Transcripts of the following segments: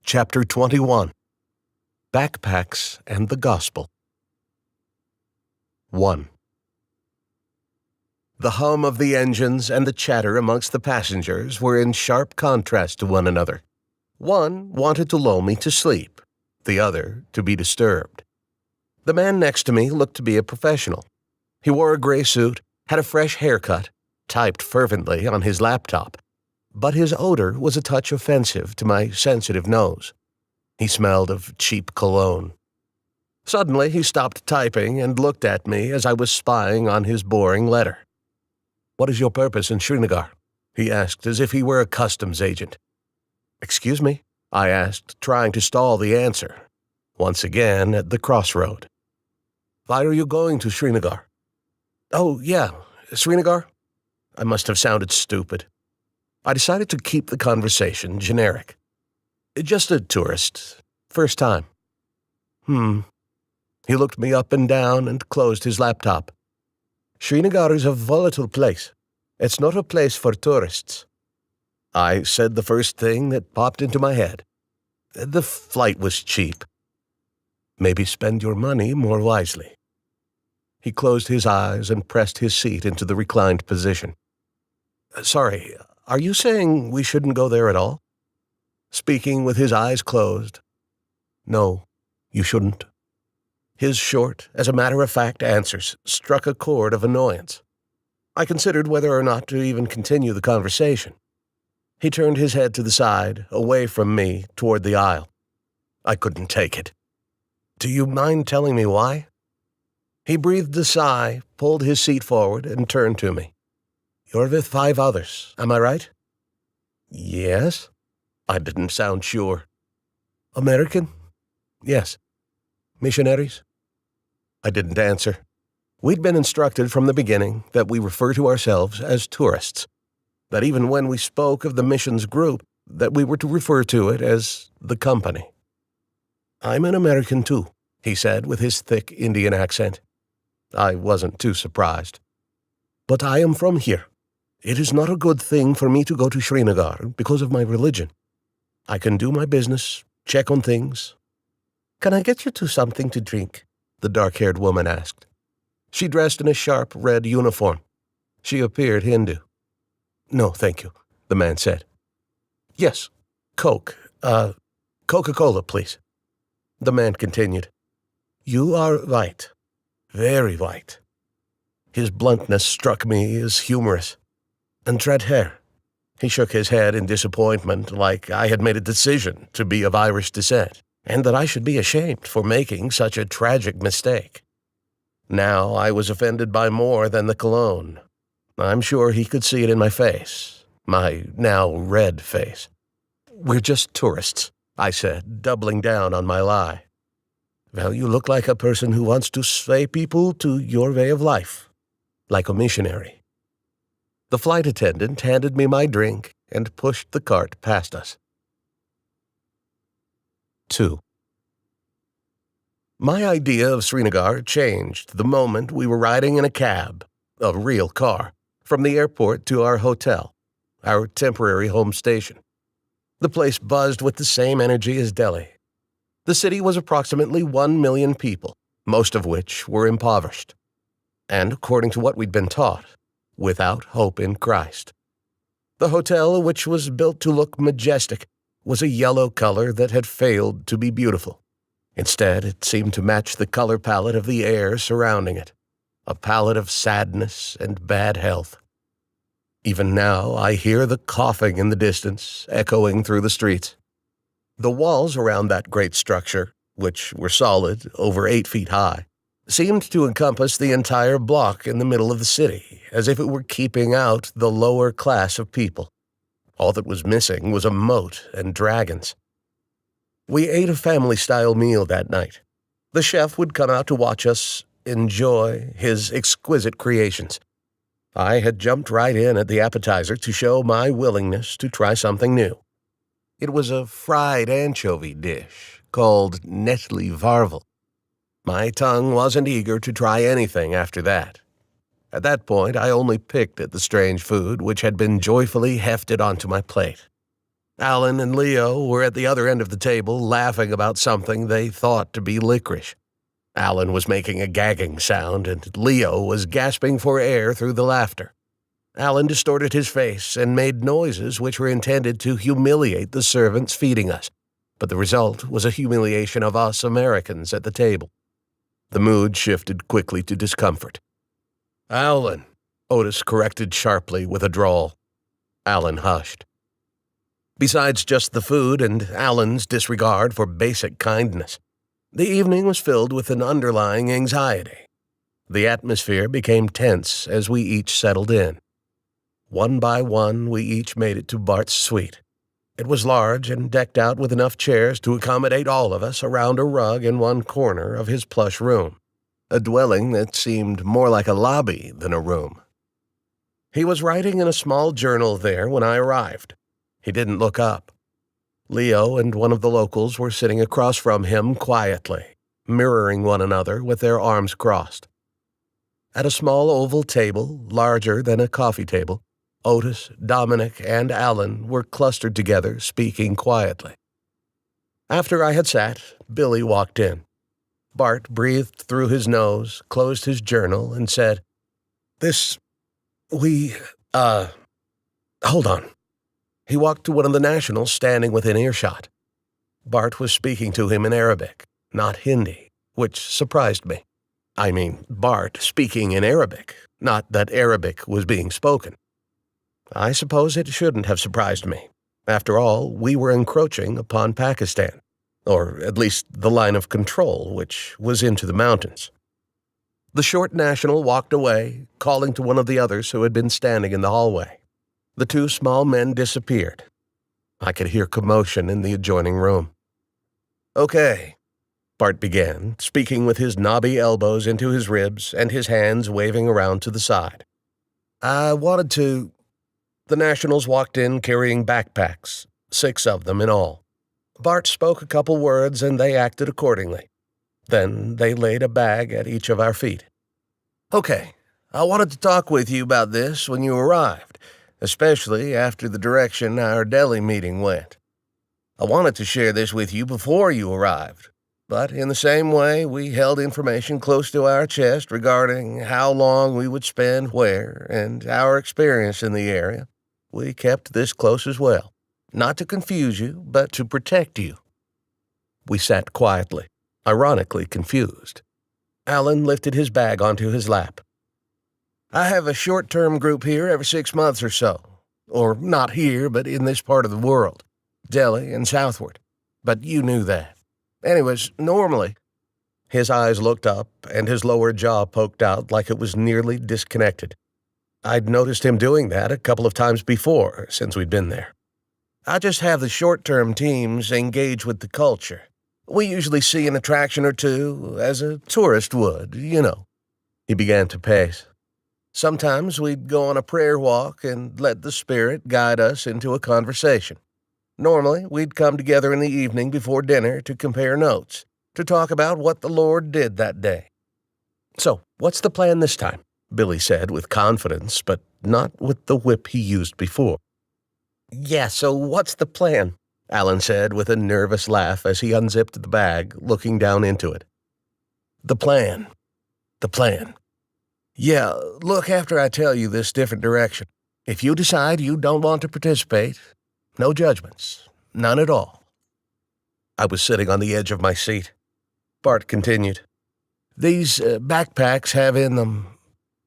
Chapter 21. Backpacks and the Gospel. 1. The hum of the engines and the chatter amongst the passengers were in sharp contrast to one another. One wanted to lull me to sleep, the other to be disturbed. The man next to me looked to be a professional. He wore a gray suit, had a fresh haircut, typed fervently on his laptop, but his odor was a touch offensive to my sensitive nose. He smelled of cheap cologne. Suddenly he stopped typing and looked at me as I was spying on his boring letter. "What is your purpose in Srinagar?" he asked as if he were a customs agent. "Excuse me?" I asked, trying to stall the answer, once again at the crossroad. "Why are you going to Srinagar?" "Oh, yeah, Srinagar?" I must have sounded stupid. I decided to keep the conversation generic. "Just a tourist. First time." He looked me up and down and closed his laptop. "Srinagar is a volatile place. It's not a place for tourists." I said the first thing that popped into my head. The flight was cheap. "Maybe spend your money more wisely." He closed his eyes and pressed his seat into the reclined position. "Sorry, are you saying we shouldn't go there at all?" Speaking with his eyes closed. "No, you shouldn't." His short, as a matter-of-fact answers struck a chord of annoyance. I considered whether or not to even continue the conversation. He turned his head to the side, away from me, toward the aisle. I couldn't take it. "Do you mind telling me why?" He breathed a sigh, pulled his seat forward, and turned to me. "You're with 5 others, am I right?" "Yes." I didn't sound sure. "American?" "Yes." "Missionaries?" I didn't answer. We'd been instructed from the beginning that we refer to ourselves as tourists, that even when we spoke of the missions group, that we were to refer to it as the company. "I'm an American too," he said with his thick Indian accent. I wasn't too surprised. "But I am from here. It is not a good thing for me to go to Srinagar because of my religion. I can do my business, check on things." "Can I get you to something to drink?" the dark-haired woman asked. She dressed in a sharp red uniform. She appeared Hindu. "No, thank you," the man said. "Yes, Coke. Coca-Cola, please." The man continued. "You are white. Very white." His bluntness struck me as humorous. "And red hair." He shook his head in disappointment, like I had made a decision to be of Irish descent, and that I should be ashamed for making such a tragic mistake. Now I was offended by more than the cologne. I'm sure he could see it in my face, my now red face. "We're just tourists," I said, doubling down on my lie. "Well, you look like a person who wants to sway people to your way of life, like a missionary." The flight attendant handed me my drink and pushed the cart past us. 2. My idea of Srinagar changed the moment we were riding in a cab, a real car, from the airport to our hotel, our temporary home station. The place buzzed with the same energy as Delhi. The city was approximately 1 million people, most of which were impoverished, and, according to what we'd been taught, without hope in Christ. The hotel, which was built to look majestic, was a yellow color that had failed to be beautiful. Instead, it seemed to match the color palette of the air surrounding it, a palette of sadness and bad health. Even now, I hear the coughing in the distance, echoing through the streets. The walls around that great structure, which were solid, over 8 feet high, seemed to encompass the entire block in the middle of the city, as if it were keeping out the lower class of people. All that was missing was a moat and dragons. We ate a family-style meal that night. The chef would come out to watch us enjoy his exquisite creations. I had jumped right in at the appetizer to show my willingness to try something new. It was a fried anchovy dish called netli varvel. My tongue wasn't eager to try anything after that. At that point, I only picked at the strange food which had been joyfully hefted onto my plate. Alan and Leo were at the other end of the table laughing about something they thought to be licorice. Alan was making a gagging sound, and Leo was gasping for air through the laughter. Alan distorted his face and made noises which were intended to humiliate the servants feeding us, but the result was a humiliation of us Americans at the table. The mood shifted quickly to discomfort. "Alan," Otis corrected sharply with a drawl. Alan hushed. Besides just the food and Alan's disregard for basic kindness, the evening was filled with an underlying anxiety. The atmosphere became tense as we each settled in. One by one, we each made it to Bart's suite. It was large and decked out with enough chairs to accommodate all of us around a rug in one corner of his plush room, a dwelling that seemed more like a lobby than a room. He was writing in a small journal there when I arrived. He didn't look up. Leo and one of the locals were sitting across from him quietly, mirroring one another with their arms crossed. At a small oval table, larger than a coffee table, Otis, Dominic, and Alan were clustered together, speaking quietly. After I had sat, Billy walked in. Bart breathed through his nose, closed his journal, and said, Hold on." He walked to one of the nationals standing within earshot. Bart was speaking to him in Arabic, not Hindi, which surprised me. I mean, Bart speaking in Arabic, not that Arabic was being spoken. I suppose it shouldn't have surprised me. After all, we were encroaching upon Pakistan, or at least the line of control, which was into the mountains. The short national walked away, calling to one of the others who had been standing in the hallway. The two small men disappeared. I could hear commotion in the adjoining room. "Okay," Bart began, speaking with his knobby elbows into his ribs and his hands waving around to the side. The nationals walked in carrying backpacks, 6 of them in all. Bart spoke a couple words and they acted accordingly. Then they laid a bag at each of our feet. "Okay, I wanted to talk with you about this when you arrived, especially after the direction our Delhi meeting went. I wanted to share this with you before you arrived, but in the same way we held information close to our chest regarding how long we would spend where and our experience in the area. We kept this close as well, not to confuse you, but to protect you." We sat quietly, ironically confused. Alan lifted his bag onto his lap. "I have a short-term group here every 6 months or so. Or not here, but in this part of the world, Delhi and southward. But you knew that. Anyways, normally—" His eyes looked up, and his lower jaw poked out like it was nearly disconnected. I'd noticed him doing that a couple of times before, since we'd been there. "I just have the short-term teams engage with the culture. We usually see an attraction or two, as a tourist would, you know." He began to pace. "Sometimes we'd go on a prayer walk and let the Spirit guide us into a conversation. Normally, we'd come together in the evening before dinner to compare notes, to talk about what the Lord did that day." "So, what's the plan this time?" Billy said with confidence, but not with the whip he used before. "Yeah, so what's the plan?" Alan said with a nervous laugh as he unzipped the bag, looking down into it. The plan. Yeah, look after I tell you this different direction. If you decide you don't want to participate, no judgments, none at all." I was sitting on the edge of my seat. Bart continued. "These backpacks have in them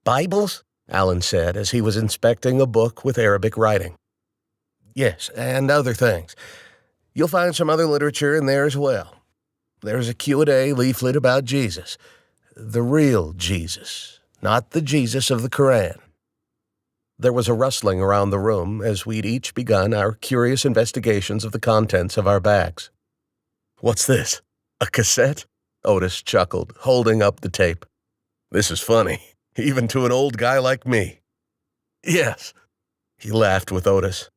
Bibles?" Alan said as he was inspecting a book with Arabic writing. "Yes, and other things. You'll find some other literature in there as well. There's a Q&A leaflet about Jesus. The real Jesus, not the Jesus of the Quran." There was a rustling around the room as we'd each begun our curious investigations of the contents of our bags. "What's this? A cassette?" Otis chuckled, holding up the tape. "This is funny, even to an old guy like me." "Yes." He laughed with Otis.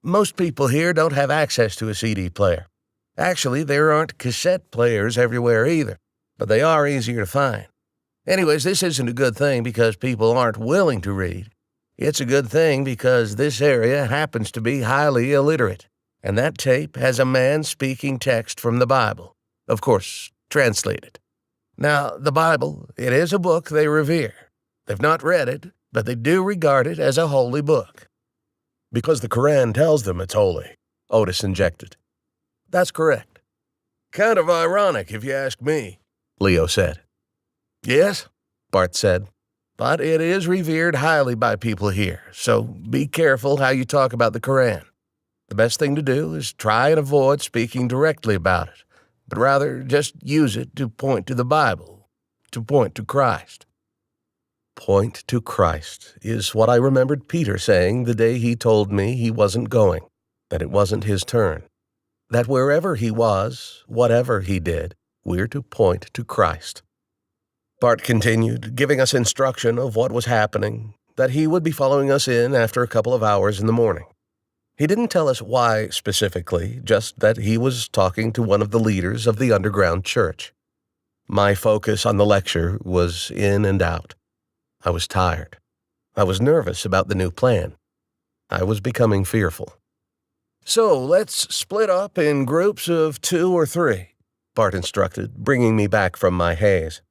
"Most people here don't have access to a CD player. Actually, there aren't cassette players everywhere either, but they are easier to find. Anyways, this isn't a good thing because people aren't willing to read. It's a good thing because this area happens to be highly illiterate. And that tape has a man speaking text from the Bible, of course, translated. Now, the Bible, it is a book they revere. They've not read it, but they do regard it as a holy book. Because the Quran tells them it's holy, Otis injected. That's correct. Kind of ironic, if you ask me, Leo said. Yes, Bart said, but it is revered highly by people here, so be careful how you talk about the Quran. The best thing to do is try and avoid speaking directly about it, but rather just use it to point to the Bible, to point to Christ. Point to Christ is what I remembered Peter saying the day he told me he wasn't going, that it wasn't his turn, that wherever he was, whatever he did, we're to point to Christ. Bart continued, giving us instruction of what was happening, that he would be following us in after a couple of hours in the morning. He didn't tell us why specifically, just that he was talking to one of the leaders of the underground church. My focus on the lecture was in and out. I was tired. I was nervous about the new plan. I was becoming fearful. So let's split up in groups of 2 or 3, Bart instructed, bringing me back from my haze.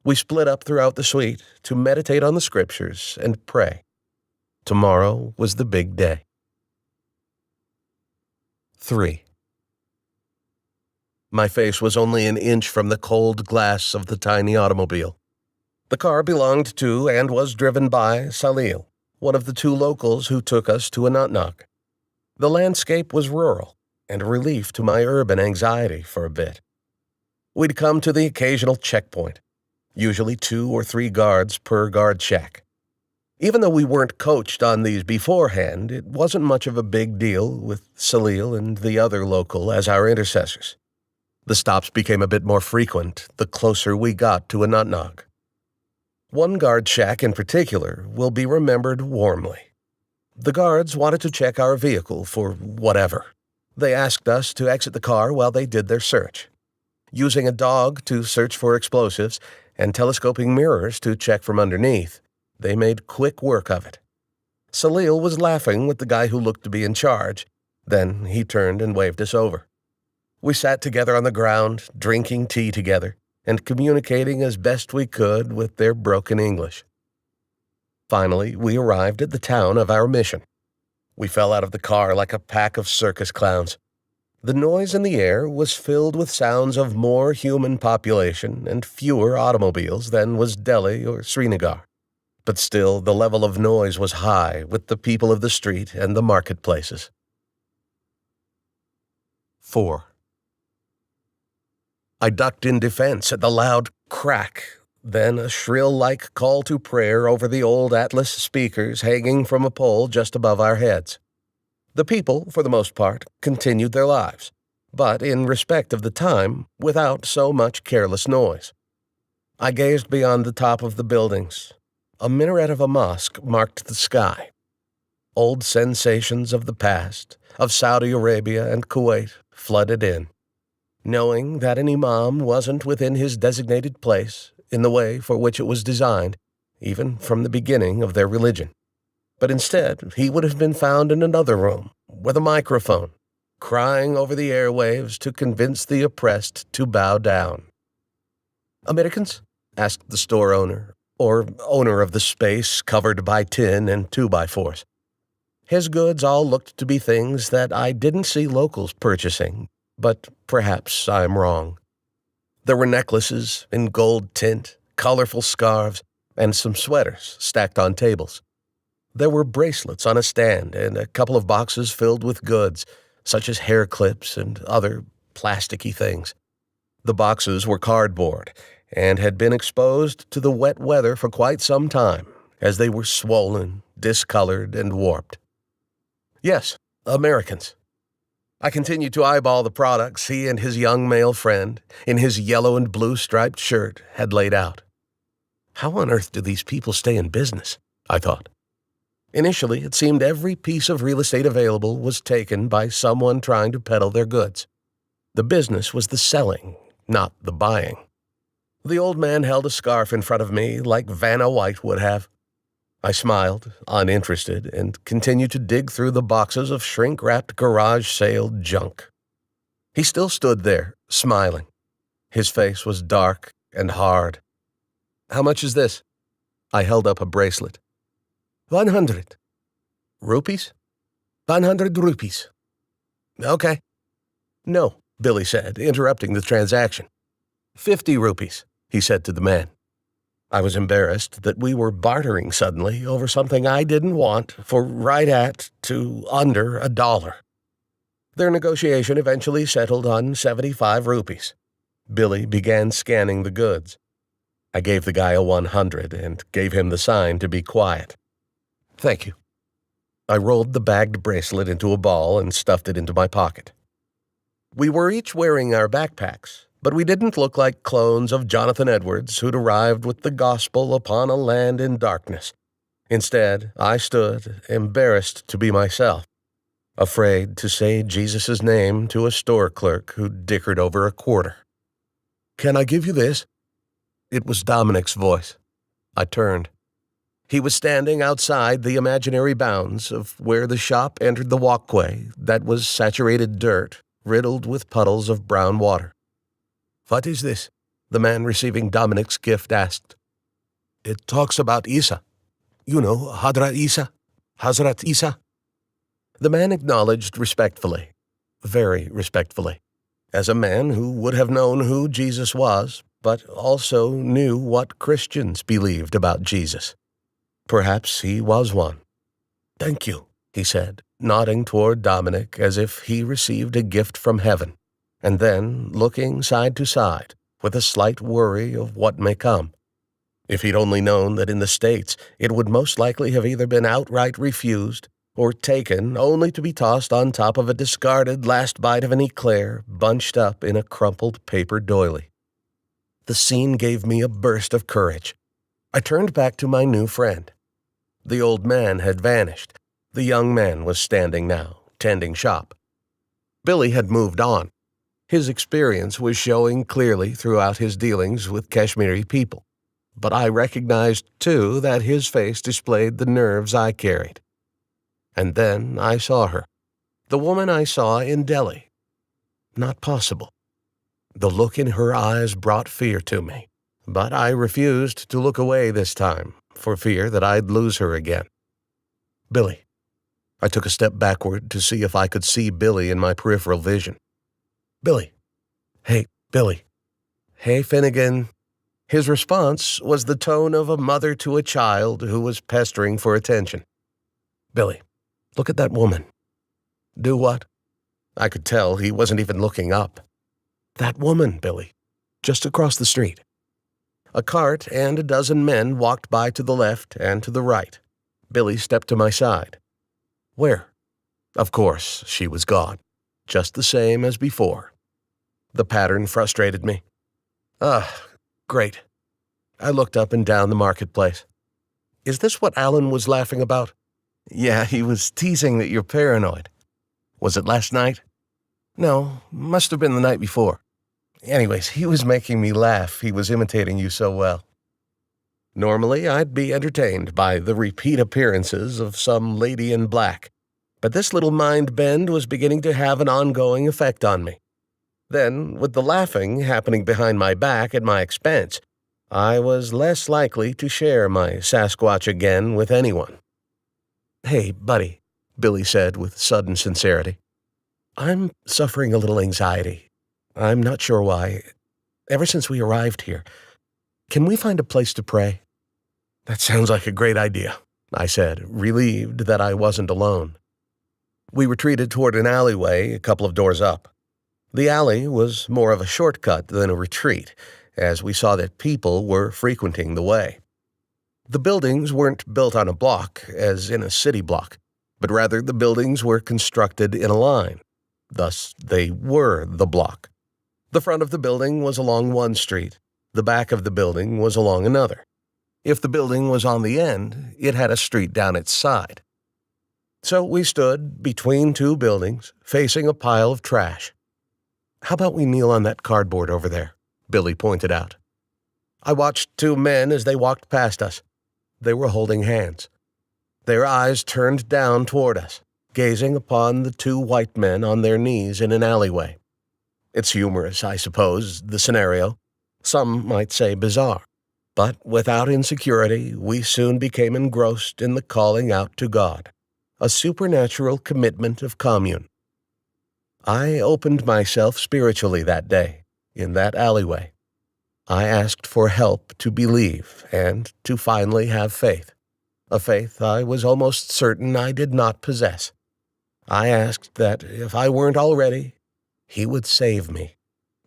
We split up throughout the suite to meditate on the scriptures and pray. Tomorrow was the big day. 3. My face was only an inch from the cold glass of the tiny automobile. The car belonged to and was driven by Salil, one of the 2 locals who took us to Anantnag. The landscape was rural, and a relief to my urban anxiety for a bit. We'd come to the occasional checkpoint, usually 2 or 3 guards per guard shack. Even though we weren't coached on these beforehand, it wasn't much of a big deal with Salil and the other local as our intercessors. The stops became a bit more frequent the closer we got to Anantnag. One guard shack in particular will be remembered warmly. The guards wanted to check our vehicle for whatever. They asked us to exit the car while they did their search, using a dog to search for explosives and telescoping mirrors to check from underneath. They made quick work of it. Salil was laughing with the guy who looked to be in charge. Then he turned and waved us over. We sat together on the ground, drinking tea together, and communicating as best we could with their broken English. Finally, we arrived at the town of our mission. We fell out of the car like a pack of circus clowns. The noise in the air was filled with sounds of more human population and fewer automobiles than was Delhi or Srinagar. But still, the level of noise was high with the people of the street and the marketplaces. 4. I ducked in defense at the loud crack, then a shrill-like call to prayer over the old Atlas speakers hanging from a pole just above our heads. The people, for the most part, continued their lives, but in respect of the time, without so much careless noise. I gazed beyond the top of the buildings. A minaret of a mosque marked the sky. Old sensations of the past, of Saudi Arabia and Kuwait, flooded in. Knowing that an imam wasn't within his designated place in the way for which it was designed, even from the beginning of their religion. But instead, he would have been found in another room, with a microphone, crying over the airwaves to convince the oppressed to bow down. "Americans?" asked the store owner, or owner of the space covered by tin and 2x4s. His goods all looked to be things that I didn't see locals purchasing, but perhaps I'm wrong. There were necklaces in gold tint, colorful scarves, and some sweaters stacked on tables. There were bracelets on a stand and a couple of boxes filled with goods, such as hair clips and other plasticky things. The boxes were cardboard and had been exposed to the wet weather for quite some time, as they were swollen, discolored, and warped. Yes, Americans. I continued to eyeball the products he and his young male friend, in his yellow and blue striped shirt, had laid out. How on earth do these people stay in business? I thought. Initially, it seemed every piece of real estate available was taken by someone trying to peddle their goods. The business was the selling, not the buying. The old man held a scarf in front of me like Vanna White would have. I smiled, uninterested, and continued to dig through the boxes of shrink-wrapped garage sale junk. He still stood there, smiling. His face was dark and hard. "How much is this?" I held up a bracelet. 100. Rupees? 100 rupees. Okay. No, Billy said, interrupting the transaction. 50 rupees, he said to the man. I was embarrassed that we were bartering suddenly over something I didn't want for right at to under $1. Their negotiation eventually settled on 75 rupees. Billy began scanning the goods. I gave the guy a 100 and gave him the sign to be quiet. Thank you. I rolled the bagged bracelet into a ball and stuffed it into my pocket. We were each wearing our backpacks, but we didn't look like clones of Jonathan Edwards who'd arrived with the gospel upon a land in darkness. Instead, I stood, embarrassed to be myself, afraid to say Jesus' name to a store clerk who dickered over a quarter. "Can I give you this?" It was Dominic's voice. I turned. He was standing outside the imaginary bounds of where the shop entered the walkway that was saturated dirt, riddled with puddles of brown water. "What is this?" the man receiving Dominic's gift asked. "It talks about Isa. You know, Hazrat Isa. The man acknowledged respectfully, very respectfully, as a man who would have known who Jesus was, but also knew what Christians believed about Jesus. Perhaps he was one. "Thank you," he said, nodding toward Dominic as if he received a gift from heaven, and then looking side to side with a slight worry of what may come. If he'd only known that in the States it would most likely have either been outright refused or taken only to be tossed on top of a discarded last bite of an eclair bunched up in a crumpled paper doily. The scene gave me a burst of courage. I turned back to my new friend. The old man had vanished. The young man was standing now, tending shop. Billy had moved on. His experience was showing clearly throughout his dealings with Kashmiri people. But I recognized, too, that his face displayed the nerves I carried. And then I saw her. The woman I saw in Delhi. Not possible. The look in her eyes brought fear to me, but I refused to look away this time, for fear that I'd lose her again. "Billy." I took a step backward to see if I could see Billy in my peripheral vision. "Billy." "Hey, Billy." "Hey, Finnegan." His response was the tone of a mother to a child who was pestering for attention. "Billy, look at that woman." "Do what?" I could tell he wasn't even looking up. "That woman, Billy, just across the street." A cart and a dozen men walked by to the left and to the right. Billy stepped to my side. "Where?" Of course, she was gone, just the same as before. The pattern frustrated me. Great. I looked up and down the marketplace. "Is this what Alan was laughing about?" "Yeah, he was teasing that you're paranoid." "Was it last night?" "No, must have been the night before. Anyways, he was making me laugh. He was imitating you so well." Normally, I'd be entertained by the repeat appearances of some lady in black, but this little mind bend was beginning to have an ongoing effect on me. Then, with the laughing happening behind my back at my expense, I was less likely to share my Sasquatch again with anyone. "Hey, buddy," Billy said with sudden sincerity. "I'm suffering a little anxiety. I'm not sure why. Ever since we arrived here, can we find a place to pray?" "That sounds like a great idea," I said, relieved that I wasn't alone. We retreated toward an alleyway a couple of doors up. The alley was more of a shortcut than a retreat, as we saw that people were frequenting the way. The buildings weren't built on a block, as in a city block, but rather the buildings were constructed in a line. Thus, they were the block. The front of the building was along one street. The back of the building was along another. If the building was on the end, it had a street down its side. So we stood between two buildings, facing a pile of trash. "How about we kneel on that cardboard over there?" Billy pointed out. I watched two men as they walked past us. They were holding hands. their eyes turned down toward us, gazing upon the two white men on their knees in an alleyway. It's humorous, I suppose, the scenario. Some might say bizarre. But without insecurity, we soon became engrossed in the calling out to God, a supernatural commitment of commune. I opened myself spiritually that day, in that alleyway. I asked for help to believe and to finally have faith, a faith I was almost certain I did not possess. I asked that if I weren't already, He would save me,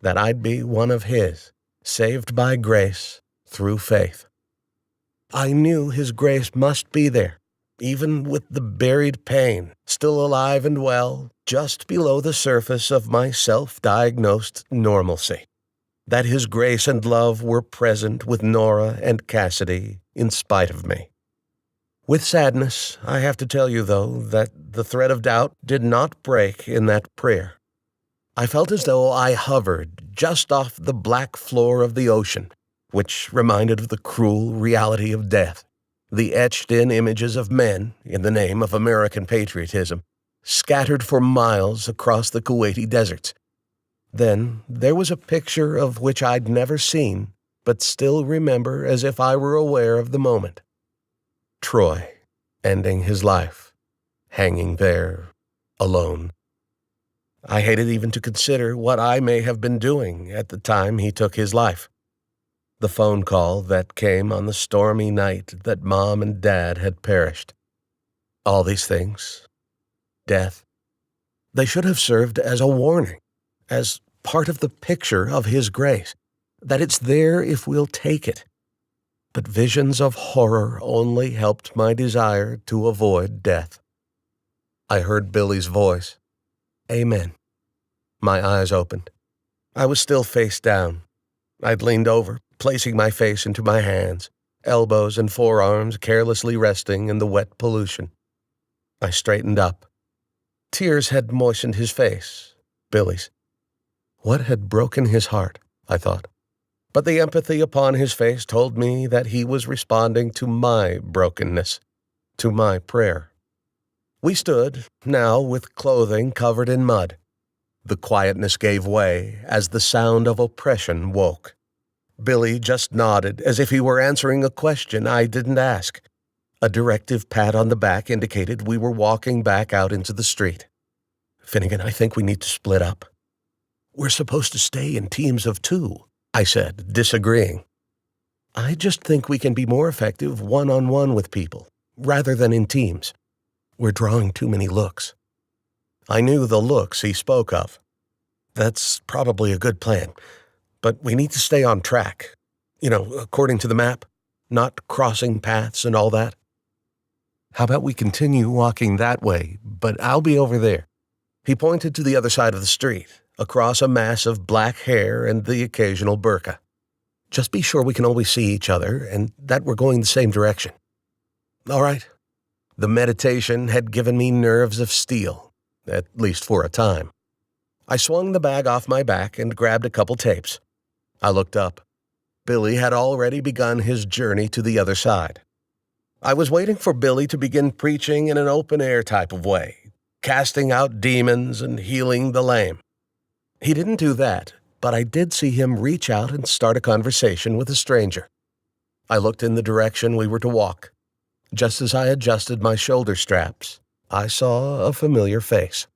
that I'd be one of His, saved by grace through faith. I knew His grace must be there, even with the buried pain, still alive and well, just below the surface of my self-diagnosed normalcy. That His grace and love were present with Nora and Cassidy in spite of me. With sadness, I have to tell you, though, that the thread of doubt did not break in that prayer. I felt as though I hovered just off the black floor of the ocean, which reminded of the cruel reality of death, the etched-in images of men, in the name of American patriotism, scattered for miles across the Kuwaiti deserts. Then there was a picture of which I'd never seen, but still remember as if I were aware of the moment. Troy, ending his life, hanging there, alone. I hated even to consider what I may have been doing at the time he took his life. The phone call that came on the stormy night that Mom and Dad had perished. All these things, death, they should have served as a warning, as part of the picture of His grace, that it's there if we'll take it. But visions of horror only helped my desire to avoid death. I heard Billy's voice. Amen. My eyes opened. I was still face down. I'd leaned over, placing my face into my hands, elbows and forearms carelessly resting in the wet pollution. I straightened up. Tears had moistened his face, Billy's. What had broken his heart, I thought. But the empathy upon his face told me that he was responding to my brokenness, to my prayer. We stood, now with clothing covered in mud. The quietness gave way as the sound of oppression woke. Billy just nodded as if he were answering a question I didn't ask. A directive pat on the back indicated we were walking back out into the street. Finnegan, I think we need to split up. We're supposed to stay in teams of 2, I said, disagreeing. I just think we can be more effective one-on-one with people, rather than in teams. We're drawing too many looks. I knew the looks he spoke of. That's probably a good plan, but we need to stay on track. According to the map, not crossing paths and all that. How about we continue walking that way, but I'll be over there. He pointed to the other side of the street, across a mass of black hair and the occasional burqa. Just be sure we can always see each other and that we're going the same direction. All right. The meditation had given me nerves of steel, at least for a time. I swung the bag off my back and grabbed a couple tapes. I looked up. Billy had already begun his journey to the other side. I was waiting for Billy to begin preaching in an open-air type of way, casting out demons and healing the lame. He didn't do that, but I did see him reach out and start a conversation with a stranger. I looked in the direction we were to walk. Just as I adjusted my shoulder straps, I saw a familiar face.